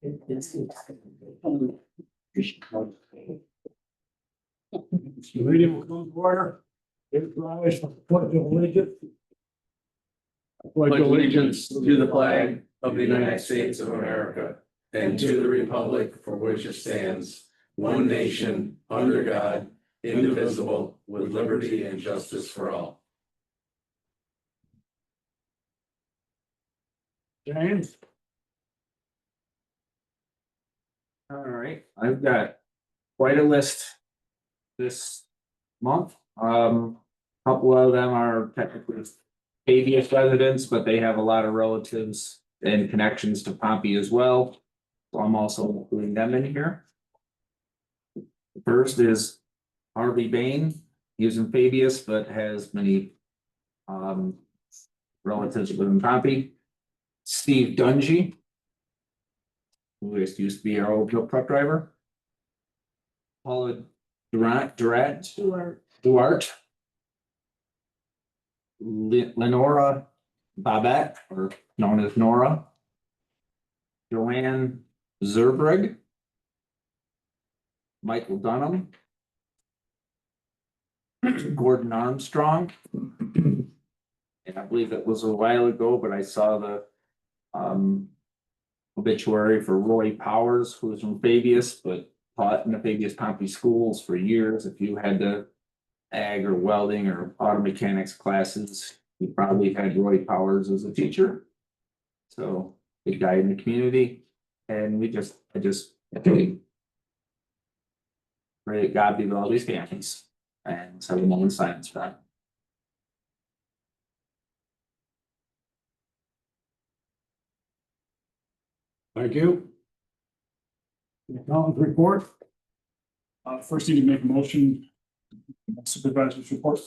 The meeting will come to order. Please rise for the pledge of allegiance. Pledge allegiance to the flag of the United States of America and to the republic for which it stands, one nation, under God, indivisible, with liberty and justice for all. James, All right, I've got quite a list this month. Couple of them are technically Fabius residents, but they have a lot of relatives and connections to Pompey as well. So I'm also including them in here. First is Harvey Bain. He was in Fabius, but has many relatives who live in Pompey. Steve Dungy, who used to be our old truck driver. Paula Duarte. Lenora Babette, or known as Nora. Joanne Zerbrug. Michael Dunham. Gordon Armstrong. And I believe it was a while ago, but I saw the obituary for Roy Powers, who was from Fabius, but taught in the Fabius Pompey schools for years. If you had the ag or welding or auto mechanics classes, you probably had Roy Powers as a teacher. So big guy in the community, and I just pray that God be with all these families, and so we in silence for that. thank you. Accountant's report. First, need to make a motion. Supervisor's report.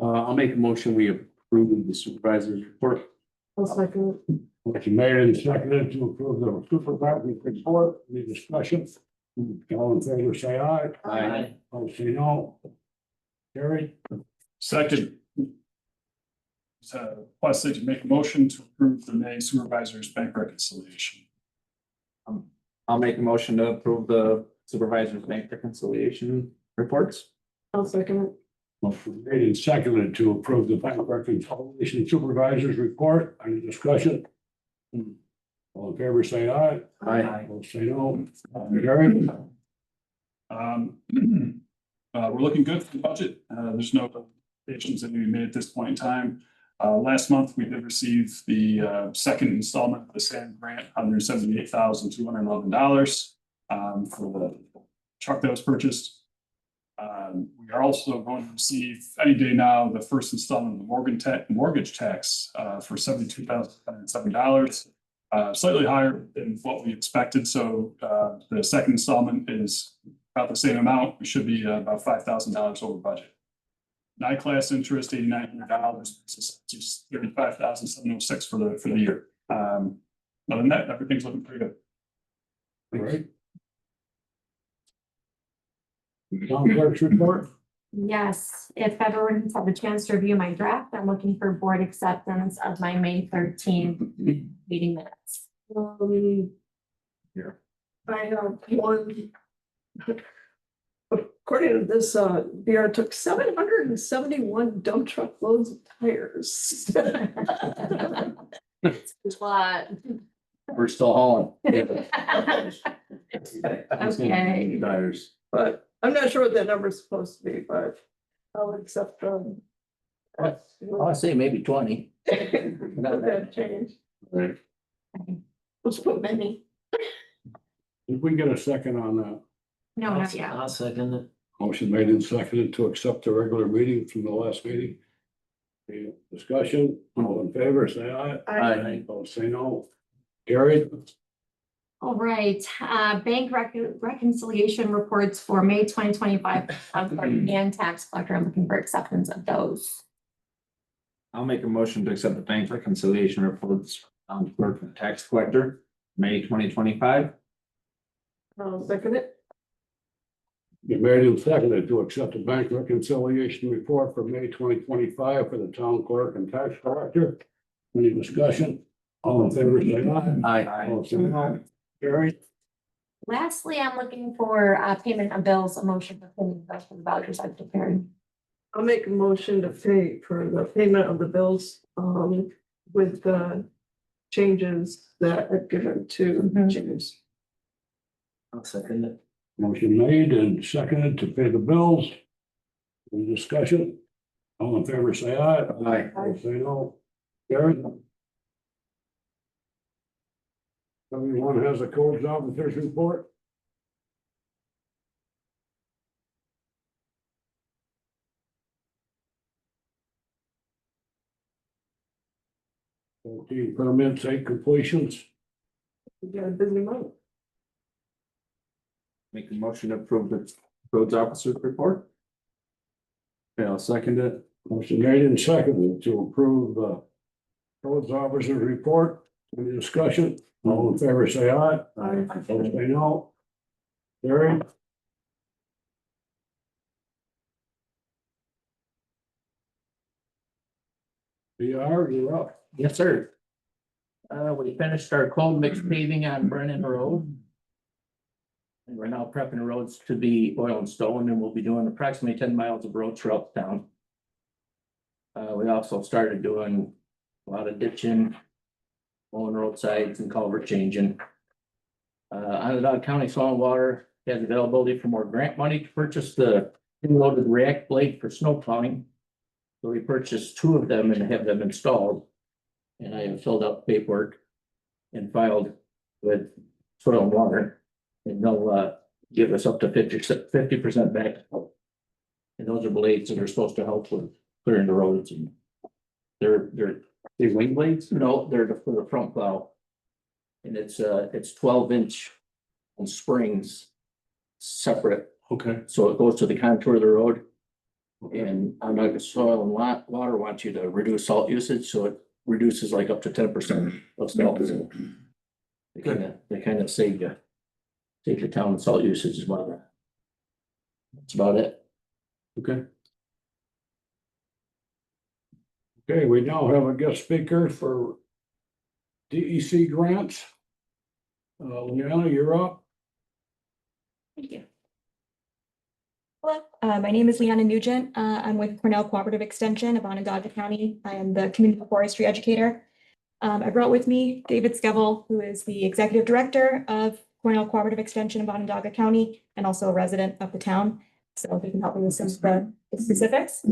I'll make a motion, we approve the supervisor's report. Motion made and seconded to approve the supervisor's report. Any discussion? All in favor, say aye. Aye. Opposed, say no. Carried. Second. Plus, to make a motion to approve the May supervisor's bank reconciliation. I'll make a motion to approve the supervisor's bank reconciliation reports. I'll second it. Motion made and seconded to approve the bank reconciliation supervisor's report. Any discussion? All in favor, say aye. Aye. Opposed, say no. Carried. We're looking good for the budget. There's no applications that we made at this point in time. Last month, we did receive the second installment of the SAM grant, $178,211 for the truck that was purchased. We are also going to receive any day now the first installment of the mortgage tax for $72,170. Slightly higher than what we expected. So the second installment is about the same amount. We should be about $5,000 over budget. NICLAS interest $8,900, just $35,706 for the year. Other than that, everything's looking pretty good. Right. Town clerk's report. Yes, if everyone's had the chance to review my draft, I'm looking for board acceptance of my May 13th meeting minutes. Here. I have one. According to this, BR took 771 dump truck loads of tires. It's a lot. We're still hauling. Okay. Tires. But I'm not sure what that number is supposed to be, but I'll accept them. I'll say maybe 20. Let that change. Right. Let's put many. Did we get a second on that? No, not yet. I'll second it. Motion made and seconded to accept the regular meeting from the last meeting. Any discussion, all in favor, say aye. Aye. Opposed, say no. Carried. All right, bank reconciliation reports for May 2025 and tax collector. I'm looking for acceptance of those. I'll make a motion to accept the bank reconciliation reports on clerk and tax collector, May 2025. I'll second it. You made and seconded to accept the bank reconciliation report for May 2025 for the town clerk and tax collector. Any discussion? All in favor, say aye. Aye. Opposed, say no. Carried. Lastly, I'm looking for payment of bills, a motion for payment of bills for the vouchers I've prepared. I'll make a motion to pay for the payment of the bills, with the changes that I've given to Mhm. James. I'll second it. Motion made and seconded to pay the bills. Any discussion? All in favor, say aye. Aye. Opposed, say no. Carried. Everyone has a codes officer's report? Okay, permits, 8 completions. We got a busy month. Make a motion to approve the roads officer's report. Yeah, I'll second it. Motion made and seconded to approve the codes officer's report. Any discussion? All in favor, say aye. Aye. Opposed, say no. Carried. PR, you're up. Yes, sir. We finished our cold mix paving on Brennan Road. And we're now prepping the roads to be oil and stone, and we'll be doing approximately 10 miles of road throughout the town. We also started doing a lot of ditching, mowing roadsides and culvert changing. Onondaga County Soil and Water has availability for more grant money to purchase the loaded React blade for snow plowing. So we purchased 2 of them and have them installed. And I have filled out paperwork and filed with Soil and Water. And they'll give us up to 50% back. And those are blades that are supposed to help with clearing the roads, and they're Wing blades? no, they're for the front plow. And it's 12-inch on springs separate, Okay. so it goes to the contour of the road. And Onondaga Soil and Water wants you to reduce salt usage, so it reduces like up to 10% of salt. They kind of save the town salt usage as well. That's about it. Okay. Okay, we now have a guest speaker for DEC grants. Leanna, you're up. Thank you. Hello, my name is Leanna Nugent. I'm with Cornell Cooperative Extension of Onondaga County. I am the community forestry educator. I brought with me David Skevel, who is the executive director of Cornell Cooperative Extension of Onondaga County and also a resident of the town. So he can help me with some of the specifics.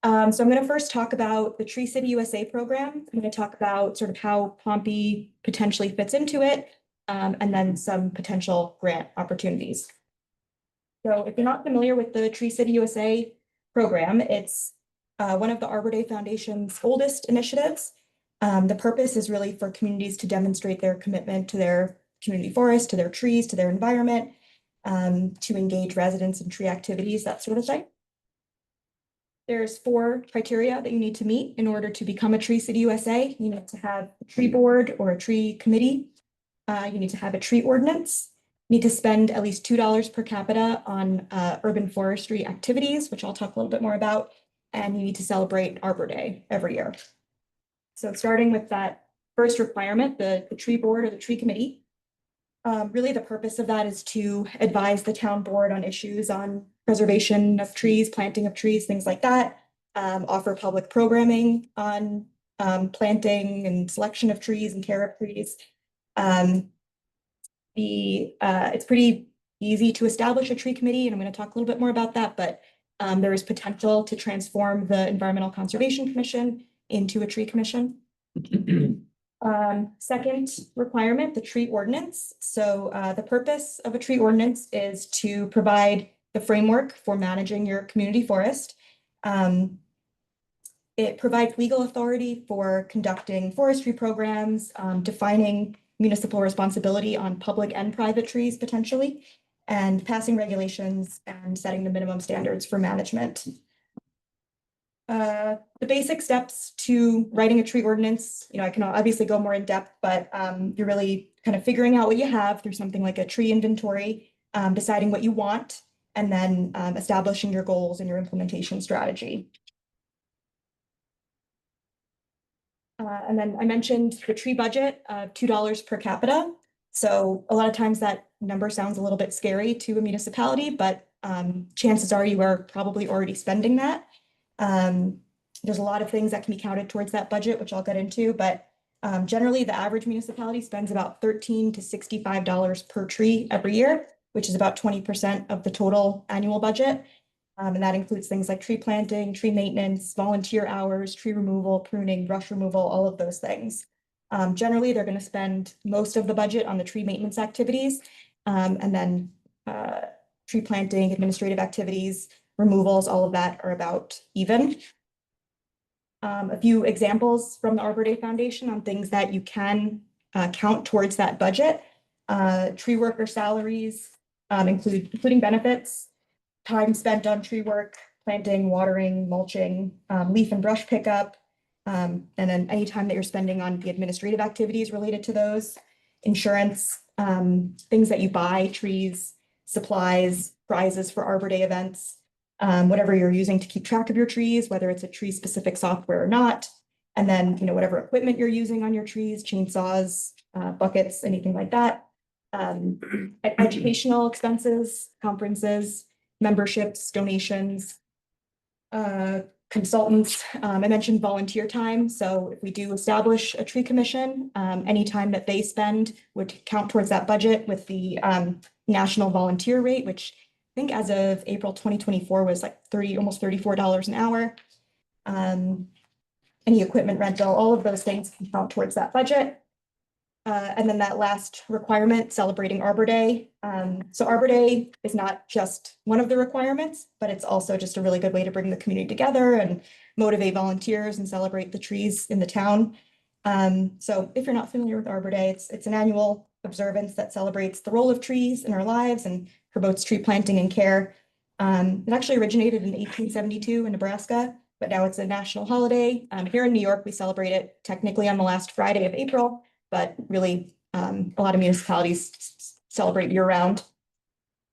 So I'm going to first talk about the Tree City USA program. I'm going to talk about sort of how Pompey potentially fits into it, and then some potential grant opportunities. So if you're not familiar with the Tree City USA program, it's one of the Arbor Day Foundation's oldest initiatives. The purpose is really for communities to demonstrate their commitment to their community forest, to their trees, to their environment, to engage residents in tree activities, that sort of thing. There's 4 criteria that you need to meet in order to become a Tree City USA. You need to have a tree board or a tree committee. You need to have a tree ordinance. You need to spend at least $2 per capita on urban forestry activities, which I'll talk a little bit more about. And you need to celebrate Arbor Day every year. So starting with that first requirement, the tree board or the tree committee. Really the purpose of that is to advise the town board on issues on preservation of trees, planting of trees, things like that. Offer public programming on planting and selection of trees and care of trees. It's pretty easy to establish a tree committee, and I'm going to talk a little bit more about that, but there is potential to transform the Environmental Conservation Commission into a tree commission. Second requirement, the tree ordinance. So the purpose of a tree ordinance is to provide the framework for managing your community forest. It provides legal authority for conducting forestry programs, defining municipal responsibility on public and private trees potentially, and passing regulations and setting the minimum standards for management. The basic steps to writing a tree ordinance, I can obviously go more in depth, but you're really kind of figuring out what you have through something like a tree inventory, deciding what you want, and then establishing your goals and your implementation strategy. And then I mentioned the tree budget of $2 per capita. So a lot of times that number sounds a little bit scary to a municipality, but chances are you are probably already spending that. There's a lot of things that can be counted towards that budget, which I'll get into, but generally the average municipality spends about $13 to $65 per tree every year, which is about 20% of the total annual budget. And that includes things like tree planting, tree maintenance, volunteer hours, tree removal, pruning, brush removal, all of those things. Generally, they're going to spend most of the budget on the tree maintenance activities, and then tree planting, administrative activities, removals, all of that are about even. A few examples from the Arbor Day Foundation on things that you can count towards that budget. Tree worker salaries, including benefits, time spent on tree work, planting, watering, mulching, leaf and brush pickup, and then any time that you're spending on the administrative activities related to those, insurance, things that you buy, trees, supplies, prizes for Arbor Day events, whatever you're using to keep track of your trees, whether it's a tree specific software or not, and then, you know, whatever equipment you're using on your trees, chainsaws, buckets, anything like that. Educational expenses, conferences, memberships, donations, consultants. I mentioned volunteer time. So if we do establish a tree commission, any time that they spend would count towards that budget with the national volunteer rate, which I think as of April 2024 was like almost $34 an hour. Any equipment rental, all of those things can count towards that budget. And then that last requirement, celebrating Arbor Day. So Arbor Day is not just one of the requirements, but it's also just a really good way to bring the community together and motivate volunteers and celebrate the trees in the town. So if you're not familiar with Arbor Day, it's an annual observance that celebrates the role of trees in our lives and promotes tree planting and care. It actually originated in 1872 in Nebraska, but now it's a national holiday. Here in New York, we celebrate it technically on the last Friday of April, but really a lot of municipalities celebrate year round.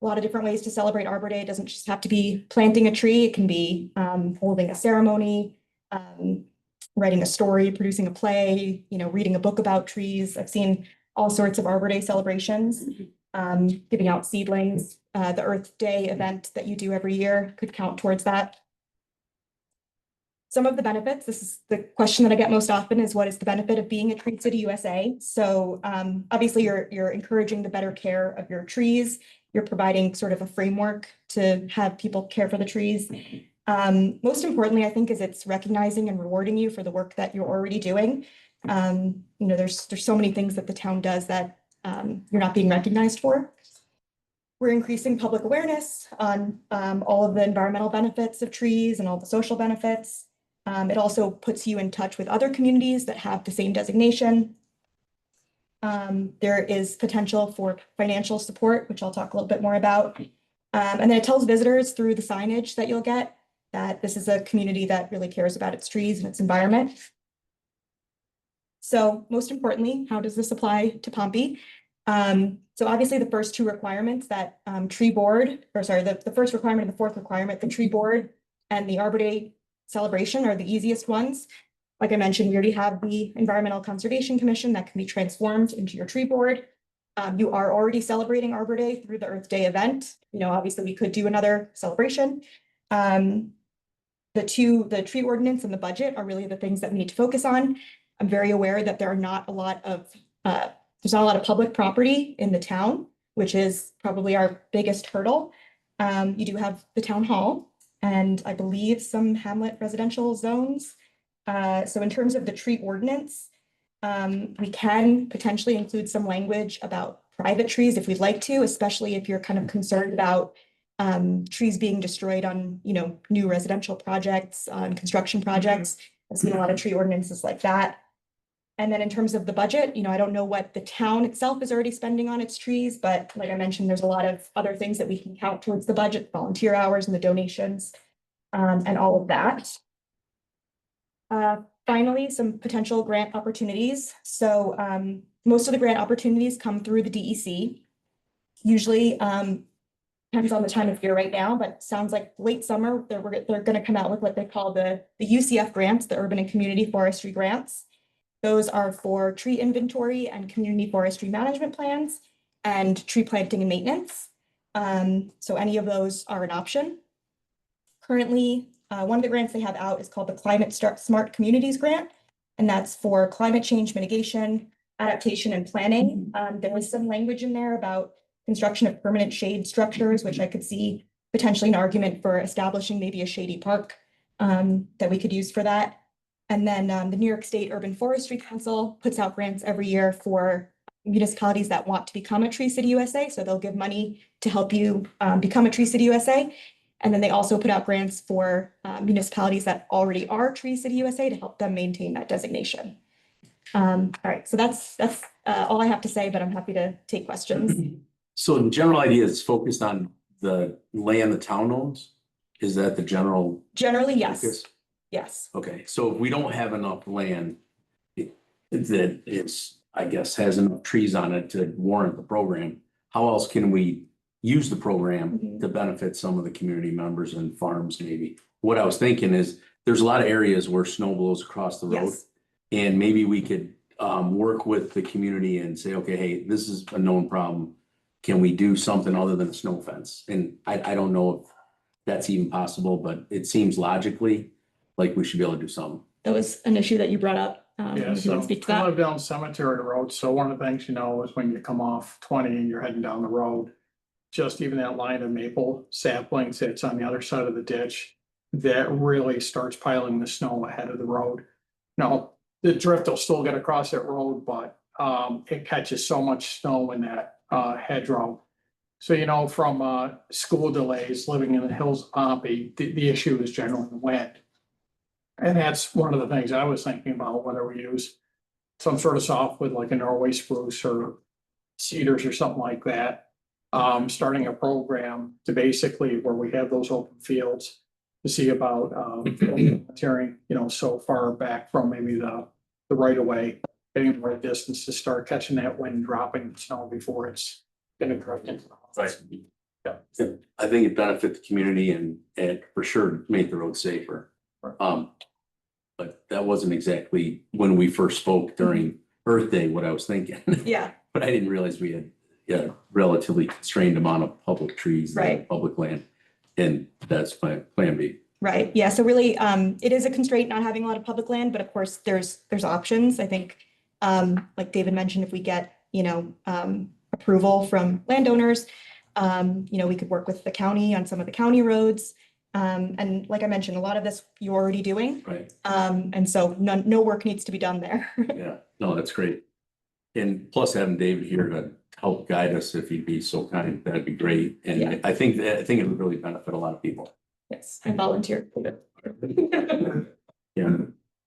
A lot of different ways to celebrate Arbor Day. It doesn't just have to be planting a tree. It can be holding a ceremony, writing a story, producing a play, you know, reading a book about trees. I've seen all sorts of Arbor Day celebrations, giving out seedlings. The Earth Day event that you do every year could count towards that. Some of the benefits, this is the question that I get most often, is what is the benefit of being a Tree City USA? So obviously you're encouraging the better care of your trees. You're providing sort of a framework to have people care for the trees. Most importantly, I think, is it's recognizing and rewarding you for the work that you're already doing. You know, there's so many things that the town does that you're not being recognized for. We're increasing public awareness on all of the environmental benefits of trees and all the social benefits. It also puts you in touch with other communities that have the same designation. There is potential for financial support, which I'll talk a little bit more about. And then it tells visitors through the signage that you'll get that this is a community that really cares about its trees and its environment. So most importantly, how does this apply to Pompey? So obviously the first two requirements that the first requirement and the fourth requirement, the tree board and the Arbor Day celebration are the easiest ones. Like I mentioned, we already have the Environmental Conservation Commission that can be transformed into your tree board. You are already celebrating Arbor Day through the Earth Day event. You know, obviously we could do another celebration. The tree ordinance and the budget are really the things that we need to focus on. I'm very aware that there's not a lot of public property in the town, which is probably our biggest hurdle. You do have the town hall and I believe some hamlet residential zones. So in terms of the tree ordinance, we can potentially include some language about private trees if we'd like to, especially if you're kind of concerned about trees being destroyed on, you know, new residential projects, on construction projects. I've seen a lot of tree ordinances like that. And then in terms of the budget, you know, I don't know what the town itself is already spending on its trees, but like I mentioned, there's a lot of other things that we can count towards the budget, volunteer hours and the donations, and all of that. Finally, some potential grant opportunities. So most of the grant opportunities come through the DEC. Usually depends on the time of year right now, but sounds like late summer, they're going to come out with what they call the UCF grants, the Urban and Community Forestry grants. Those are for tree inventory and community forestry management plans and tree planting and maintenance. So any of those are an option. Currently, one of the grants they have out is called the Climate Smart Communities Grant, and that's for climate change mitigation, adaptation and planning. There was some language in there about construction of permanent shade structures, which I could see potentially an argument for establishing maybe a shady park that we could use for that. And then the New York State Urban Forestry Council puts out grants every year for municipalities that want to become a Tree City USA. So they'll give money to help you become a Tree City USA. And then they also put out grants for municipalities that already are Tree City USA to help them maintain that designation. All right, so that's all I have to say, but I'm happy to take questions. So the general idea is focused on the land the town owns? Is that the general Generally, yes, focus? yes. Okay, so if we don't have enough land that is, I guess, has enough trees on it to warrant the program, how else can we use the program to benefit some of the community members and farms maybe? What I was thinking is, there's a lot of areas where snow blows across the road. Yes. And maybe we could work with the community and say, okay, hey, this is a known problem. Can we do something other than a snow fence? And I don't know if that's even possible, but it seems logically like we should be able to do something. That was an issue that you brought up. Yeah, If you want so to speak to I that. live down Cemetery Road, so one of the things, you know, is when you come off 20 and you're heading down the road, just even that line of maple saplings that's on the other side of the ditch, that really starts piling the snow ahead of the road. Now, the drift will still get across that road, but it catches so much snow in that hedgerow. So, you know, from school delays, living in the hills of Pompey, the issue is generally wind. And that's one of the things I was thinking about, whether we use some sort of softwood like a Norway spruce or cedars or something like that. Starting a program to basically where we have those open fields to see about tearing, you know, so far back from maybe the right of way, getting the right distance to start catching that wind, dropping the snow before it's gonna drift into the house. Yeah. I think it benefit the community and for sure make the road safer. But that wasn't exactly when we first spoke during Earth Day, what I was thinking. Yeah, But I didn't realize we had a relatively constrained amount of public trees. Right. Public land, and that's my plan B. right. Yeah, so really, it is a constraint not having a lot of public land, but of course, there's options. I think, like David mentioned, if we get, you know, approval from landowners, you know, we could work with the county on some of the county roads. And like I mentioned, a lot of this you're already doing. Right, And so no work needs to be done there. yeah, no, that's great. And plus having David here to help guide us, if he'd be so kind, that'd be great. Yeah. And I think it would really benefit a lot of people. Yes, I volunteer. Yeah,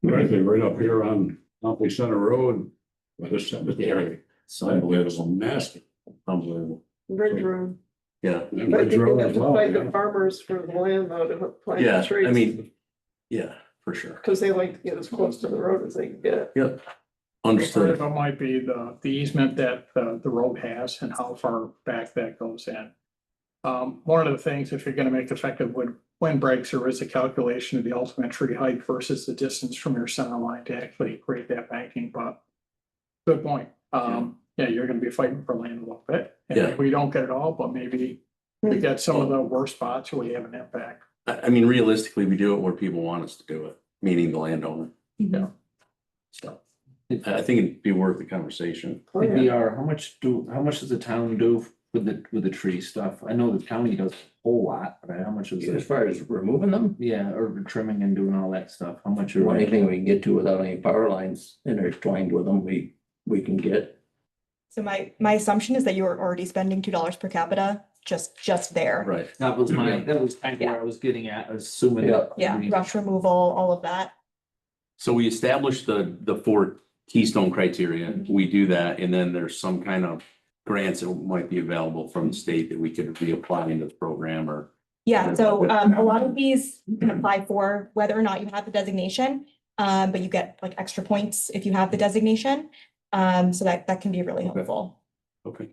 Right, they're right up here on Pompey Center Road, by the cemetery. So I believe it's nasty, unbelievable. Ridge Road. yeah, And I Ridge think we Road have as to well, fight yeah. the farmers for the land though to plant yeah, the trees. I mean, yeah, for sure. Cause they like to get as close to the road as they can get. Yep. Part Understood. of it might be the easement that the road has and how far back that goes in. One of the things, if you're gonna make effective wind breaks, there is a calculation of the ultimate tree height versus the distance from your center line to actually create that banking, but good point. Yeah, you're gonna be fighting for land a little bit. And Yeah. we don't get it all, but maybe we get some of the worst spots where we have an impact. I mean, realistically, we do it where people want us to do it, meaning the landowner. Mhm. So I think it'd be worth the conversation. Oh, yeah. VR, how much does the town do with the tree stuff? I know the county does a whole lot, but how much is As it? far as removing them, Yeah, or trimming and doing all that stuff, how much are anything we can get to without any power lines intertwined with them, we can get. So my assumption is that you are already spending $2 per capita just there. Right. That was kind of where I was getting at, assuming. Yeah. Yeah, brush removal, all of that. So we established the 4 keystone criteria. We do that, and then there's some kind of grants that might be available from the state that we could reapply into the program or. Yeah, so a lot of these you can apply for whether or not you have the designation, but you get like extra points if you have the designation. So that can be really helpful. Okay.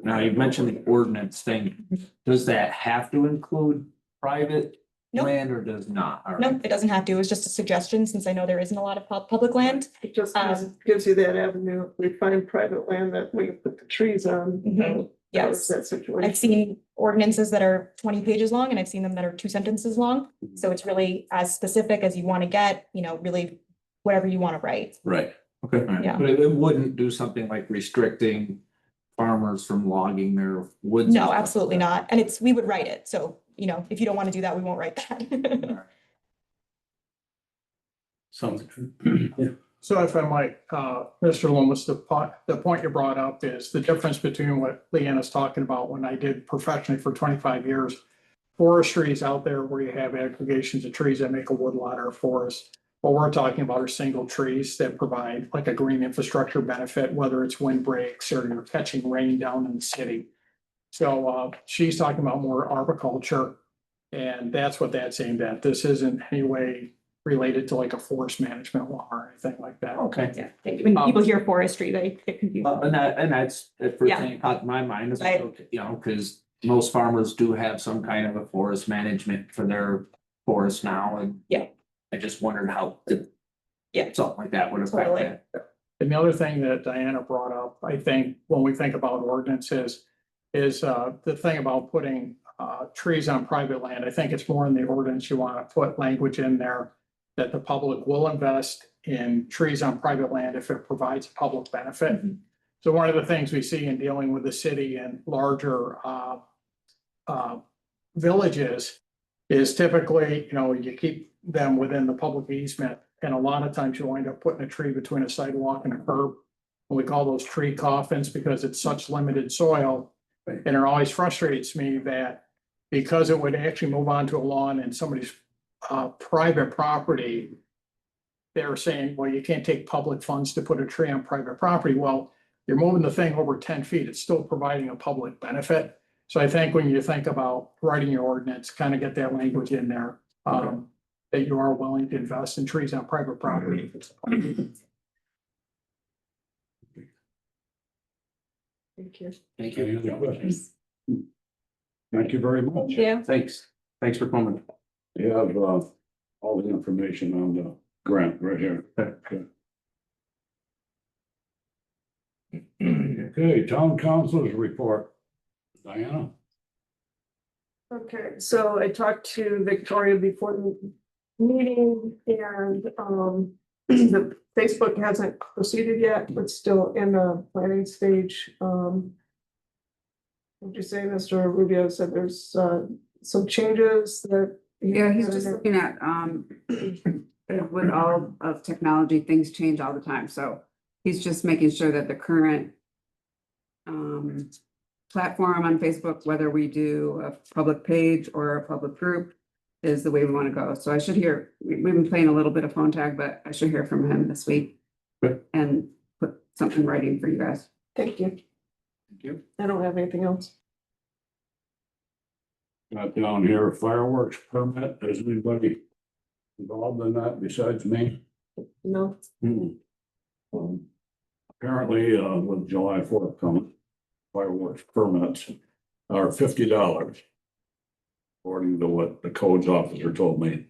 Now you mentioned the ordinance thing, does that have to include private Nope. land or does not? All right. No, it doesn't have to. It was just a suggestion since I know there isn't a lot of public land. It just Um, gives you that avenue. If we find private land that we can put the trees on. Mhm. Yes. That situation. I've seen ordinances that are 20 pages long and I've seen them that are 2 sentences long. So it's really as specific as you want to get, really whatever you want to write. Right. Okay. Yeah. But it wouldn't do something like restricting farmers from logging their woods. No, absolutely not. And we would write it. So, if you don't want to do that, we won't write that. Sounds good. Yeah. So if I might, Mr. Loomis, the point you brought up is the difference between what Leanna's talking about when I did professionally for 25 years. Forestry is out there where you have aggregations of trees that make a woodlot or a forest. What we're talking about are single trees that provide like a green infrastructure benefit, whether it's windbreaks or you're catching rain down in the city. So she's talking about more arboriculture, and that's what that's aimed at. This isn't any way related to like a forest management law or anything like that. Okay. Yeah. When people hear forestry, they get confused. And that's the first Yeah. thing that caught my mind is, Right. because most farmers do have some kind of a forest management for their forest now and. Yeah. I just wondered how. Yeah. Something like that would affect Totally. that. And the other thing that Diana brought up, I think, when we think about ordinances, is the thing about putting trees on private land. I think it's more in the ordinance, you want to put language in there that the public will invest in trees on private land if it provides public benefit. Mhm. So one of the things we see in dealing with the city and larger villages is typically, you keep them within the public easement. And a lot of times you'll end up putting a tree between a sidewalk and a curb. And we call those tree coffins because it's such limited soil. Right. And it always frustrates me that because it would actually move onto a lawn and somebody's private property, they're saying, well, you can't take public funds to put a tree on private property. Well, you're moving the thing over 10 feet. It's still providing a public benefit. So I think when you think about writing your ordinance, kind of get that language in there. That you are willing to invest in trees on private property. Thank you. Thank Any you. other questions? Thank you very much. Yeah. Thanks. Thanks for coming. You have all the information on the grant right here. Okay. Okay, town council's report. Diana? Okay, so I talked to Victoria before the meeting and the Facebook hasn't proceeded yet, but still in the planning stage. Would you say, Mr. Rubio said there's some changes that? Yeah, he's just looking at, with all of technology, things change all the time, so he's just making sure that the current platform on Facebook, whether we do a public page or a public group, is the way we want to go. So I should hear, we've been playing a little bit of phone tag, but I should hear from him this week. Good. And put something in writing for you guys. Thank you. Thank you. I don't have anything else. Got down here fireworks permit. Is anybody involved in that besides me? No, Apparently, with July 4th coming, fireworks permits are $50. According to what the codes officer told me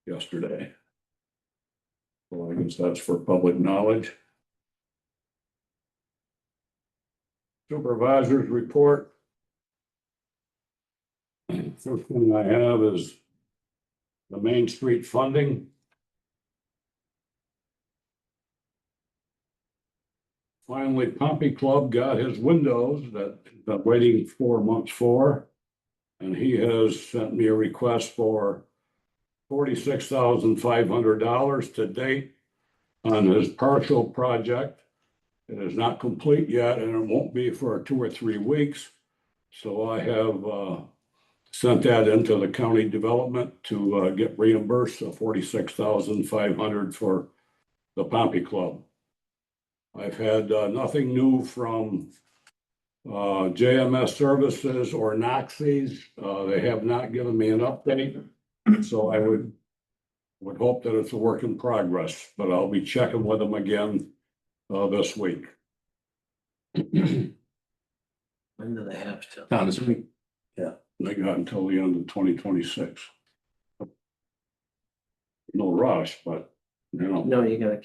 yesterday. Well, I guess that's for public knowledge. Supervisor's report. First thing I have is the Main Street funding. Finally, Pompey Club got his windows that he's been waiting 4 months for. And he has sent me a request for $46,500 to date on his partial project. It is not complete yet and it won't be for 2 or 3 weeks. So I have sent that into the county development to get reimbursed of $46,500 for the Pompey Club. I've had nothing new from JMS Services or Noxies. They have not given me an update. So I would hope that it's a work in progress, but I'll be checking with them again this week. When do they have to? They got until the end of 2026. no rush, but, you know, No, you gotta,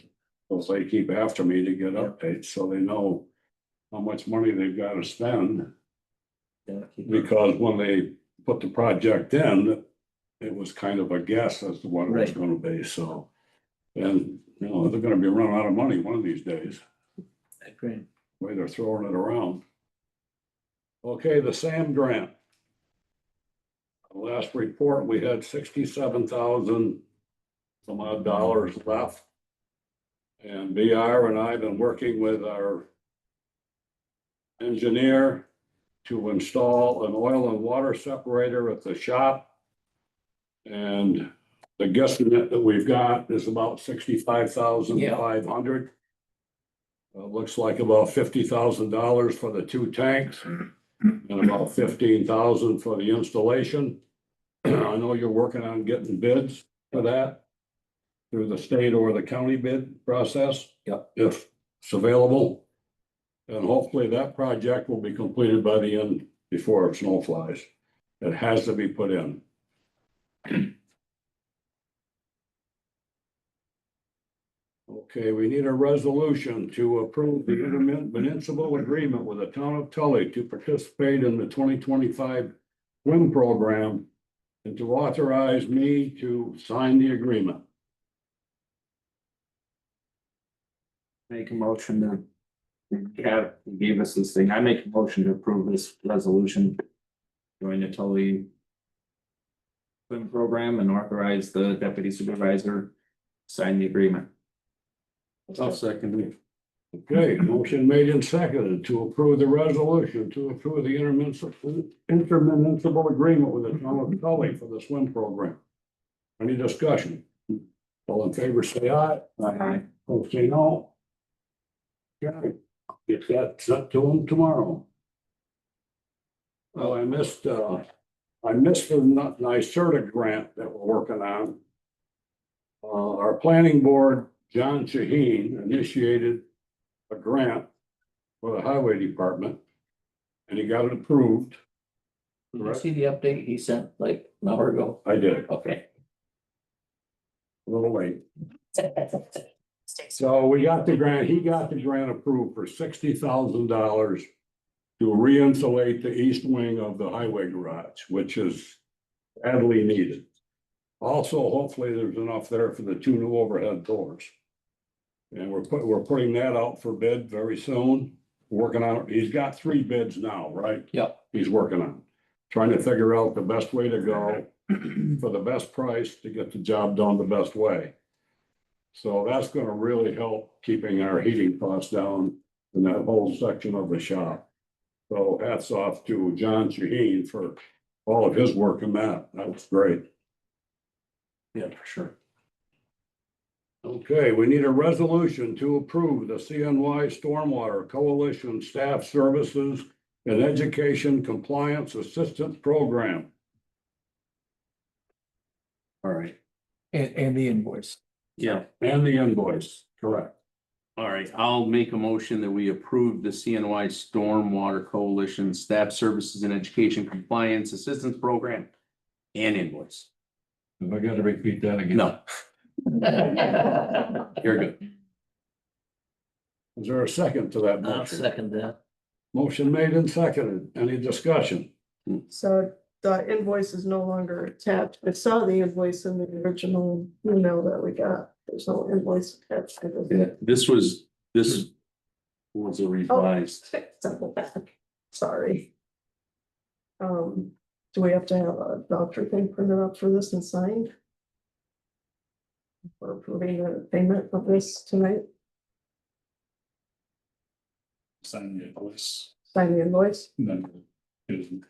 they keep after me to get updates, so they know how much money they've gotta spend. gotta keep. Because when they put the project in, it was kind of a guess as to what it was Right. gonna be, so. And, you know, they're gonna be running out of money one of these days, Great. the way they're throwing it around. Okay, the SAM grant. Last report, we had 67,000 some odd dollars left. And BR and I have been working with our engineer to install an oil and water separator at the shop. And the guesstimate that we've got is about 65,500. Looks like about $50,000 for the 2 tanks and about 15,000 for the installation. I know you're working on getting bids for that through the state or the county bid process. Yep. If it's available. And hopefully that project will be completed by the end before snow flies. It has to be put in. Okay, we need a resolution to approve the intermunicipal agreement with the town of Tully to participate in the 2025 swim program and to authorize me to sign the agreement. Make a motion to. Yeah, he gave us this thing. I make a motion to approve this resolution. Join the Tully. Swim program and authorize the deputy supervisor. Sign the agreement. I'll second it. Okay, motion made and seconded to approve the resolution to approve the intermunicipal agreement with the town of Tully for the swim program. Any discussion? All in favor, say aye. Aye. Opposed, say no. Okay, get that sent to them tomorrow. Well, I missed the NYSERDA grant that we're working on. Our planning board, John Shaheen, initiated a grant for the highway department. And he got it approved. Did you see the update he sent like an hour ago? I did, Okay. a little late. So we got the grant, he got the grant approved for $60,000 to re-insulate the east wing of the highway garage, which is badly needed. Also, hopefully there's enough there for the 2 new overhead doors. And we're putting that out for bid very soon, working on it. He's got 3 bids now, right? Yep. He's working on, trying to figure out the best way to go for the best price to get the job done the best way. So that's gonna really help keeping our heating costs down in that whole section of the shop. So hats off to John Shaheen for all of his work in that. That was great. Yeah, for sure. Okay, we need a resolution to approve the CNY Stormwater Coalition Staff Services and Education Compliance Assistance Program. All right. And the invoice. Yeah. And the invoice, correct. All right, I'll make a motion that we approve the CNY Stormwater Coalition Staff Services and Education Compliance Assistance Program and invoice. Have I got to repeat that again? No. You're good. Is there a second to that I'll motion? second that. Motion made and seconded. Any discussion? So the invoice is no longer attached. I saw the invoice in the original email that we got. There's no invoice attached to this. This was a revised. Simple back, sorry. Do we have to have a doctor thing printed up for this and signed? For approving the payment of this tonight, Sign the invoice. sign the invoice? And then it-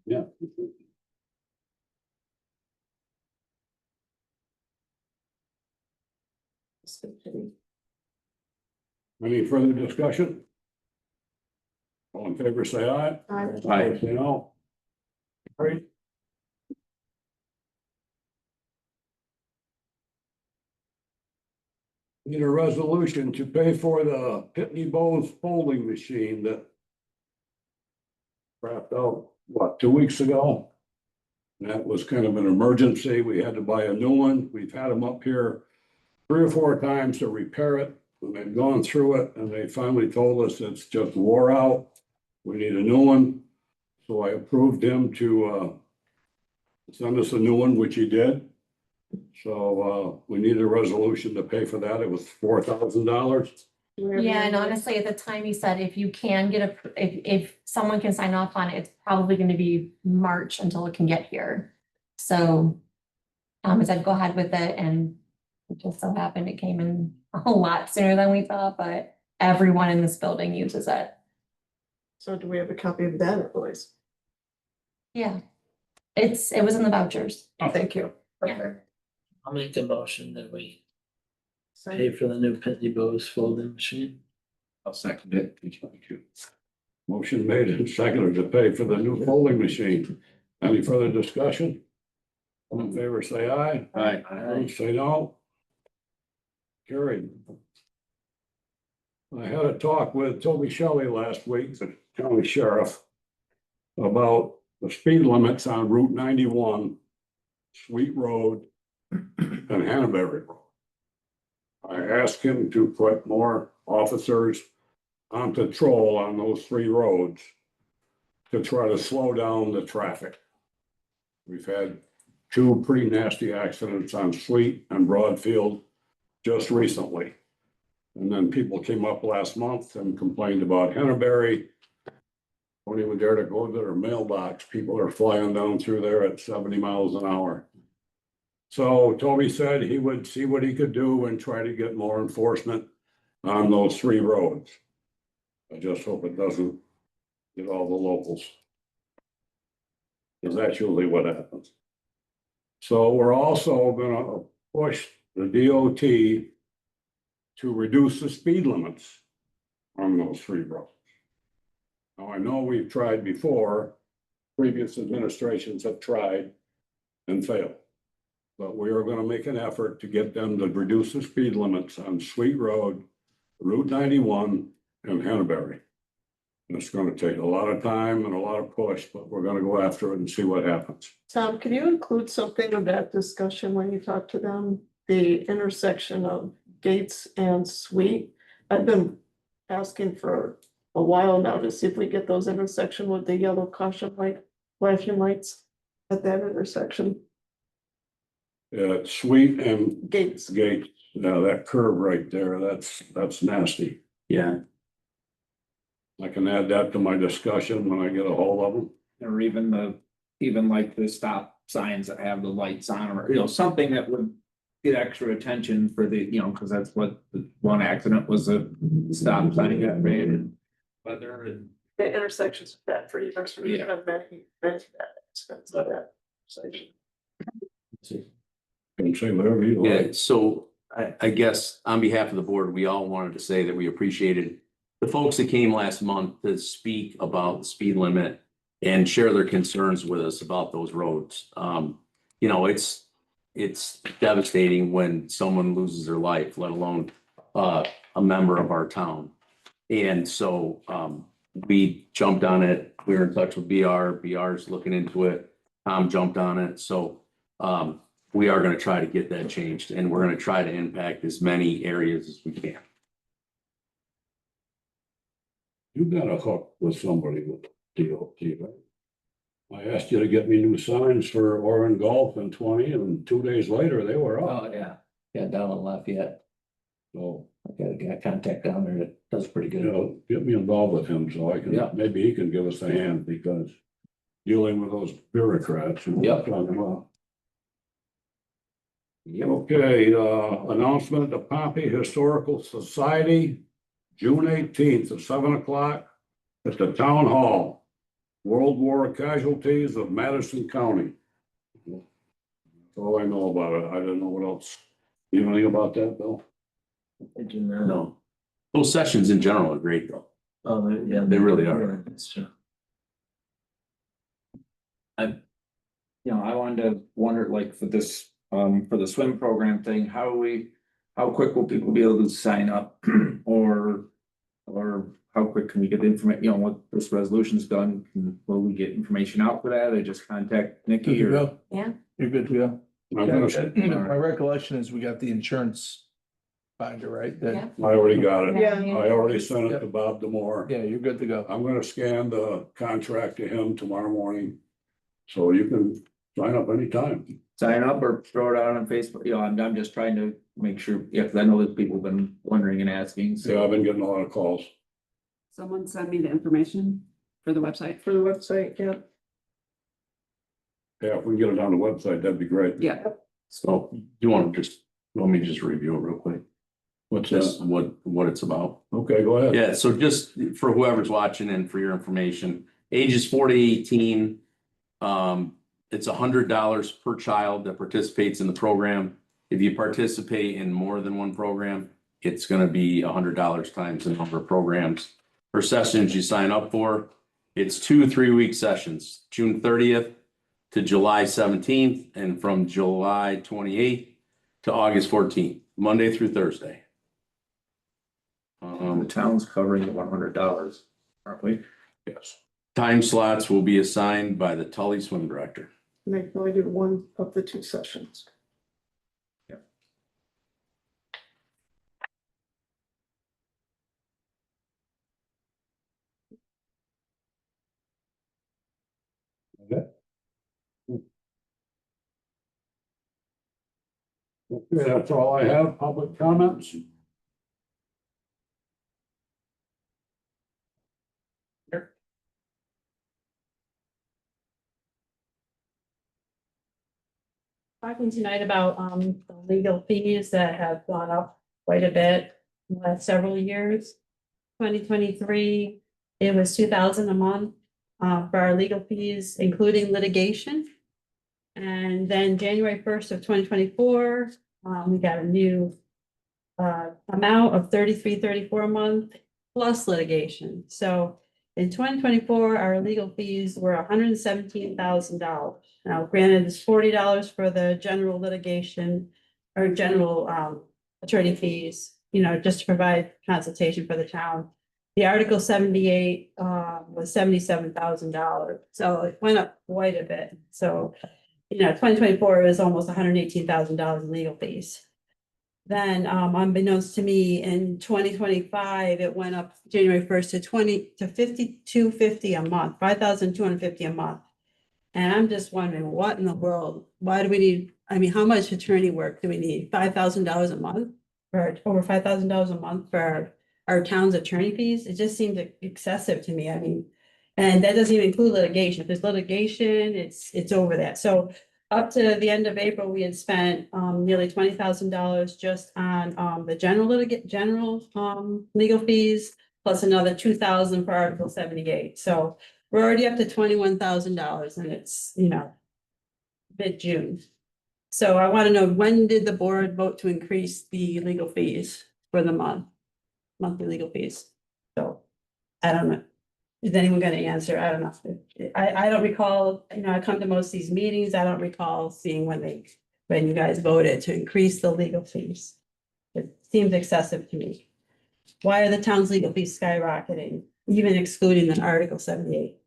Yeah. Any further discussion? All in favor, say aye. Aye. Say no. Great. Need a resolution to pay for the Pitney Bowes folding machine that crapped out, what, 2 weeks ago? That was kind of an emergency. We had to buy a new one. We've had them up here 3 or 4 times to repair it. And they've gone through it and they finally told us it's just wore out. We need a new one. So I approved him to send us a new one, which he did. So we need a resolution to pay for that. It was $4,000. Yeah, and honestly, at the time you said if you can get if someone can sign off on it, it's probably gonna be March until it can get here. So I said, go ahead with it, and it just so happened it came in a lot sooner than we thought, but everyone in this building uses it. So do we have a copy of that, at least? Yeah. It was in the vouchers. Thank you. Yeah. I'll make the motion that we So- pay for the new Pitney Bowes folding machine. I'll second it. Thank you. Motion made and seconded to pay for the new folding machine. Any further discussion? All in favor, say aye. Aye. Opposed, say no. Carried. I had a talk with Toby Shelley last week, the county sheriff, about the speed limits on Route 91, Sweet Road, and Hannahberry Road. I asked him to put more officers on patrol on those 3 roads to try to slow down the traffic. We've had 2 pretty nasty accidents on Sweet and Broadfield just recently. And then people came up last month and complained about Hannahberry. Don't even dare to go to their mailbox. People are flying down through there at 70 miles an hour. So Toby said he would see what he could do and try to get more enforcement on those 3 roads. I just hope it doesn't get all the locals. Because that's usually what happens. So we're also gonna push the DOT to reduce the speed limits on those 3 roads. Now, I know we've tried before, previous administrations have tried and failed. But we are gonna make an effort to get them to reduce the speed limits on Sweet Road, Route 91, and Hannahberry. And it's gonna take a lot of time and a lot of push, but we're gonna go after it and see what happens. Tom, can you include something of that discussion when you talk to them? The intersection of Gates and Sweet? I've been asking for a while now to see if we get those intersection with the yellow caution light, flashing lights at that intersection. Sweet and Gates. Gate, now that curve right there, that's nasty. Yeah, I can add that to my discussion when I get a hold of them. Or even like the stop signs that have the lights on, or, something that would get extra attention for the, because that's what the one accident was, a stop sign got rated. Whether it The intersections of that for years, for Yeah. many that expense of that intersection. Can say whatever you yeah, like. so I guess on behalf of the board, we all wanted to say that we appreciated the folks that came last month to speak about the speed limit and share their concerns with us about those roads. It's devastating when someone loses their life, let alone a member of our town. And so we jumped on it. We were in touch with BR. BR's looking into it. Tom jumped on it. So we are going to try to get that changed, and we're going to try to impact as many areas as we can. You got a hook with somebody with DOT, right? I asked you to get me new signs for Oregon Golf in 20, and 2 days later, they were up. Oh, yeah. Yeah, down in Lafayette. So, I got a guy contact down there that does pretty good. get me involved with him so I can, Yeah. maybe he can give us a hand, because dealing with those bureaucrats. you know what I'm talking about. Okay, announcement of Pompey Historical Society, June 18th at 7 o'clock at the Town Hall. World War Casualties of Madison County. That's all I know about it. I don't know what else. You know anything about that, Bill? No, those sessions in general are great though. Oh, yeah. They really are. It's true. I wanted to wonder, like, for this, for the swim program thing, how are we how quick will people be able to sign up? Or how quick can we get the information, you know, once this resolution's done, will we get information out for that, or just contact Good Nikki to or? go. Yeah. You're good to go. I'm gonna, My recollection is we got the insurance binder, right? That- Yeah. I already got it. Yeah. I already sent it to Bob Demore. Yeah, you're good to go. I'm gonna scan the contract to him tomorrow morning. So you can sign up anytime. Sign up or throw it out on Facebook, you know, I'm just trying to make sure, yeah, cause I know that people have been wondering and asking, So so. I've been getting a lot of calls. Someone send me the information for the website. For the website, yeah. Yeah, if we can get it on the website, that'd be great. Yeah, So you want to just, let me just review it real quick, What's just that? what it's about. Okay, go ahead. Yeah, so just for whoever's watching and for your information, ages 4 to 18. It's $100 per child that participates in the program. If you participate in more than one program, it's gonna be $100 times the number of programs or sessions you sign up for. It's 2 3-week sessions, June 30th to July 17th, and from July 28th to August 14th, Monday through Thursday. The town's covering the $100, aren't we? Yes. Time slots will be assigned by the Tully swim director. And they can only do one of the 2 sessions. Okay, that's all I have. Public comments? Talking tonight about the legal fees that have gone up quite a bit in the last several years. 2023, it was 2,000 a month for our legal fees, including litigation. And then January 1st of 2024, we got a new amount of $33.34 a month plus litigation. So in 2024, our legal fees were $117,000. Now granted, it's $40 for the general litigation or general attorney fees, you know, just to provide consultation for the town. The Article 78 was $77,000, so it went up quite a bit. So, you know, 2024 was almost $118,000 in legal fees. Then, unbeknownst to me, in 2025, it went up January 1st to $52.50 a month, $5,250 a month. And I'm just wondering, what in the world, why do we need, I mean, how much attorney work do we need? $5,000 a month? For over $5,000 a month for our town's attorney fees? It just seems excessive to me. I mean, and that doesn't even include litigation. If there's litigation, it's over that. So up to the end of April, we had spent nearly $20,000 just on the general legal fees, plus another $2,000 for Article 78. So we're already up to $21,000 and it's, you know, mid-June. So I want to know, when did the board vote to increase the legal fees for the monthly legal fees? So I don't know. Is anyone going to answer? I don't know. I don't recall, you know, I come to most of these meetings. I don't recall seeing when you guys voted to increase the legal fees. It seems excessive to me. Why are the town's legal fees skyrocketing, even excluding the Article 78?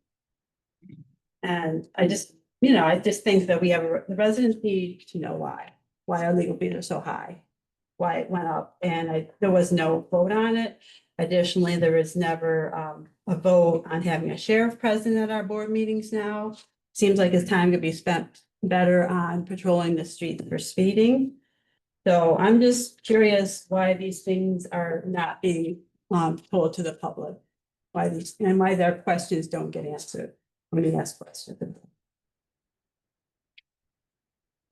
And I just think that the residents need to know why our legal fees are so high, why it went up, and there was no vote on it. Additionally, there was never a vote on having a sheriff present at our board meetings now. Seems like his time could be spent better on patrolling the streets for speeding. So I'm just curious why these things are not being told to the public. Why their questions don't get answered when you ask questions.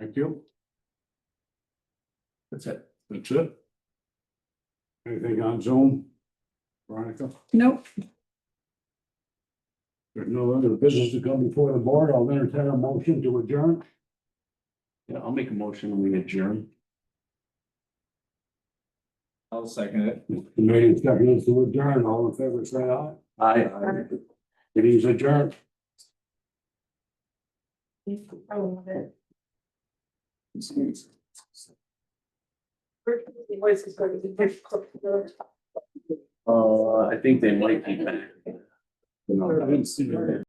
Thank you. That's it. That's it. Anything on Zoom? Veronica? nope. There's no other business to come before the board. I'll entertain a motion to adjourn. Yeah, I'll make a motion when we adjourn. I'll second it. The meeting seconds to adjourn. All in favor, say aye. Aye. It is adjourned. I love it. Voice is going to be difficult. I think they might be back. I didn't see it.